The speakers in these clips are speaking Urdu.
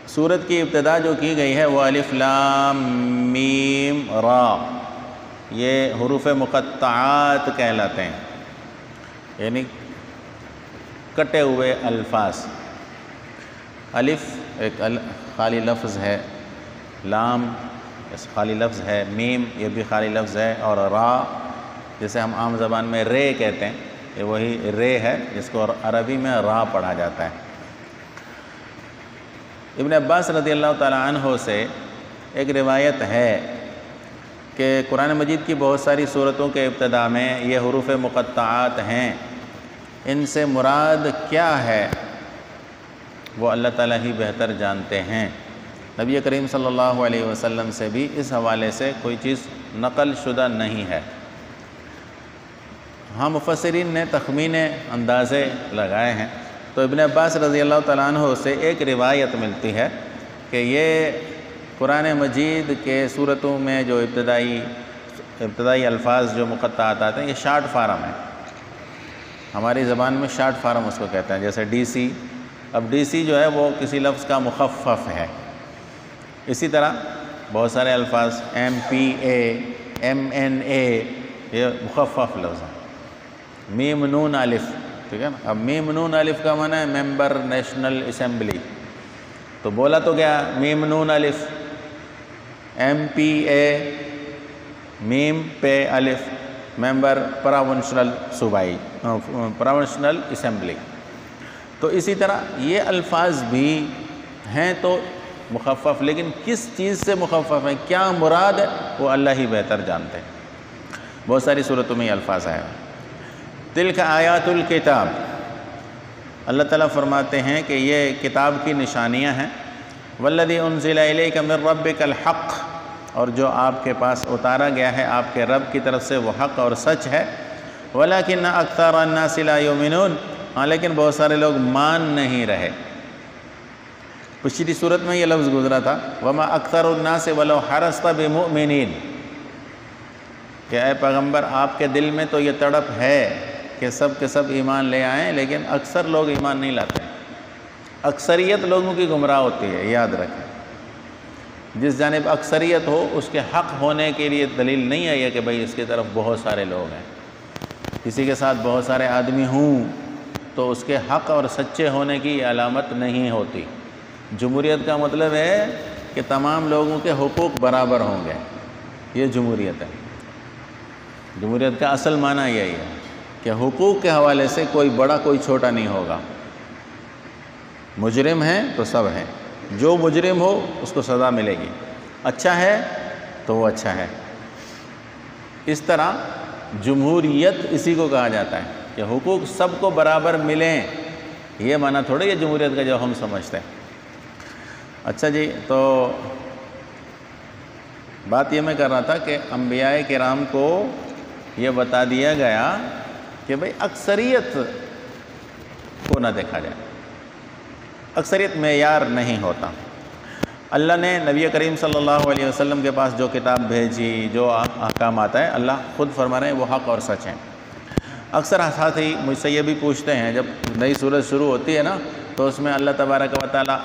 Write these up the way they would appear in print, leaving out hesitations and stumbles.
سورت کی ابتدا جو کی گئی ہے وہ الف لام میم را، یہ حروف مقطعات کہلاتے ہیں، یعنی کٹے ہوئے الفاظ۔ الف ایک خالی لفظ ہے، لام خالی لفظ ہے، میم یہ بھی خالی لفظ ہے، اور را جسے ہم عام زبان میں رے کہتے ہیں، یہ وہی رے ہے جس کو عربی میں را پڑھا جاتا ہے۔ ابن عباس رضی اللہ تعالیٰ عنہ سے ایک روایت ہے کہ قرآن مجید کی بہت ساری صورتوں کے ابتدا میں یہ حروف مقطعات ہیں، ان سے مراد کیا ہے وہ اللہ تعالیٰ ہی بہتر جانتے ہیں۔ نبی کریم صلی اللہ علیہ وسلم سے بھی اس حوالے سے کوئی چیز نقل شدہ نہیں ہے۔ ہاں مفسرین نے تخمینے اندازے لگائے ہیں، تو ابن عباس رضی اللہ تعالیٰ عنہ سے ایک روایت ملتی ہے کہ یہ قرآن مجید کے صورتوں میں جو ابتدائی الفاظ جو مقطعات آتے ہیں یہ شارٹ فارم ہے، ہماری زبان میں شارٹ فارم اس کو کہتے ہیں، جیسے ڈی سی۔ اب ڈی سی جو ہے وہ کسی لفظ کا مخفف ہے، اسی طرح بہت سارے الفاظ ایم پی اے، ایم این اے، یہ مخفف لفظ ہیں۔ میم نون الف، ٹھیک ہے نا۔ اب میم نون الف کا معنی ہے ممبر نیشنل اسمبلی، تو بولا تو کیا میم نون الف، ایم پی اے، میم پے الف، ممبر پراونشنل صوبائی، پراونشنل اسمبلی۔ تو اسی طرح یہ الفاظ بھی ہیں تو مخفف، لیکن کس چیز سے مخفف ہیں، کیا مراد ہے، وہ اللہ ہی بہتر جانتے ہیں۔ بہت ساری صورتوں میں یہ الفاظ ہیں۔ تلک آیات الکتاب، اللہ تعالیٰ فرماتے ہیں کہ یہ کتاب کی نشانیاں ہیں۔ والذی انزل الیک من ربک الحق، اور جو آپ کے پاس اتارا گیا ہے آپ کے رب کی طرف سے وہ حق اور سچ ہے۔ ولکن اکثر الناس لا یؤمنون، ہاں لیکن بہت سارے لوگ مان نہیں رہے۔ پچھلی صورت میں یہ لفظ گزرا تھا وما اکثر الناس ولو حرصت بمؤمنین، کہ اے پیغمبر آپ کے دل میں تو یہ تڑپ ہے کہ سب کے سب ایمان لے آئیں، لیکن اکثر لوگ ایمان نہیں لاتے۔ اکثریت لوگوں کی گمراہ ہوتی ہے، یاد رکھیں۔ جس جانب اکثریت ہو اس کے حق ہونے کے لیے دلیل نہیں ہے یہ کہ بھئی اس کی طرف بہت سارے لوگ ہیں۔ کسی کے ساتھ بہت سارے آدمی ہوں تو اس کے حق اور سچے ہونے کی علامت نہیں ہوتی۔ جمہوریت کا مطلب ہے کہ تمام لوگوں کے حقوق برابر ہوں گے، یہ جمہوریت ہے۔ جمہوریت کا اصل معنی یہی ہے کہ حقوق کے حوالے سے کوئی بڑا کوئی چھوٹا نہیں ہوگا۔ مجرم ہیں تو سب ہیں، جو مجرم ہو اس کو سزا ملے گی، اچھا ہے تو وہ اچھا ہے۔ اس طرح جمہوریت اسی کو کہا جاتا ہے کہ حقوق سب کو برابر ملیں، یہ معنی تھوڑی ہے جمہوریت کا جو ہم سمجھتے ہیں۔ اچھا جی، تو بات یہ میں کر رہا تھا کہ انبیاء کرام کو یہ بتا دیا گیا کہ بھئی اکثریت کو نہ دیکھا جائے، اکثریت معیار نہیں ہوتا۔ اللہ نے نبی کریم صلی اللہ علیہ وسلم کے پاس جو کتاب بھیجی، جو احکام آتا ہے، اللہ خود فرما رہے ہیں وہ حق اور سچ ہیں۔ اکثر ساتھی مجھ سے یہ بھی پوچھتے ہیں، جب نئی سورت شروع ہوتی ہے نا تو اس میں اللہ تبارک و تعالیٰ،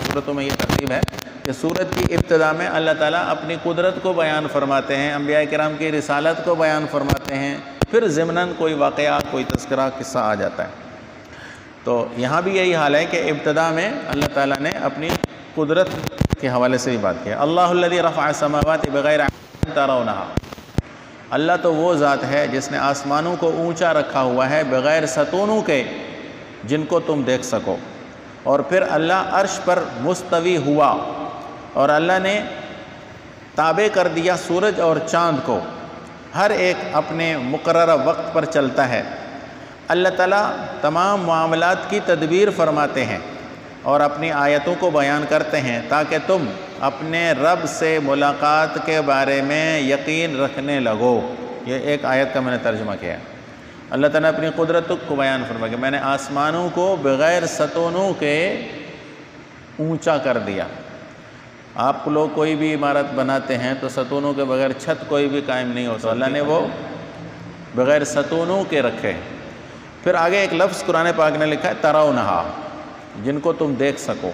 سورتوں میں یہ ترتیب ہے کہ سورت کی ابتدا میں اللہ تعالیٰ اپنی قدرت کو بیان فرماتے ہیں، انبیاء کرام کی رسالت کو بیان فرماتے ہیں، پھر ضمناً کوئی واقعہ، کوئی تذکرہ، قصہ آ جاتا ہے۔ تو یہاں بھی یہی حال ہے کہ ابتدا میں اللہ تعالیٰ نے اپنی قدرت کے حوالے سے بھی بات کی ہے۔ اللہ الذی رفع السماوات بغیر عمد ترونہا، اللہ تو وہ ذات ہے جس نے آسمانوں کو اونچا رکھا ہوا ہے بغیر ستونوں کے جن کو تم دیکھ سکو۔ اور پھر اللہ عرش پر مستوی ہوا اور اللہ نے تابع کر دیا سورج اور چاند کو، ہر ایک اپنے مقررہ وقت پر چلتا ہے۔ اللہ تعالیٰ تمام معاملات کی تدبیر فرماتے ہیں اور اپنی آیتوں کو بیان کرتے ہیں تاکہ تم اپنے رب سے ملاقات کے بارے میں یقین رکھنے لگو۔ یہ ایک آیت کا میں نے ترجمہ کیا ہے۔ اللہ تعالیٰ اپنی قدرت کو بیان فرما کہ میں نے آسمانوں کو بغیر ستونوں کے اونچا کر دیا۔ آپ لوگ کوئی بھی عمارت بناتے ہیں تو ستونوں کے بغیر چھت کوئی بھی قائم نہیں ہوتا، اللہ نے وہ بغیر ستونوں کے رکھے۔ پھر آگے ایک لفظ قرآن پاک نے لکھا ہے ترونہا، جن کو تم دیکھ سکو۔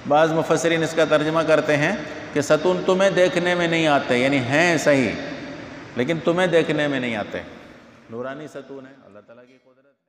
بعض مفسرین اس کا ترجمہ کرتے ہیں کہ ستون تمہیں دیکھنے میں نہیں آتے، یعنی ہیں صحیح لیکن تمہیں دیکھنے میں نہیں آتے۔ نورانی ستون ہے، اللہ تعالیٰ کی قدرت ہے۔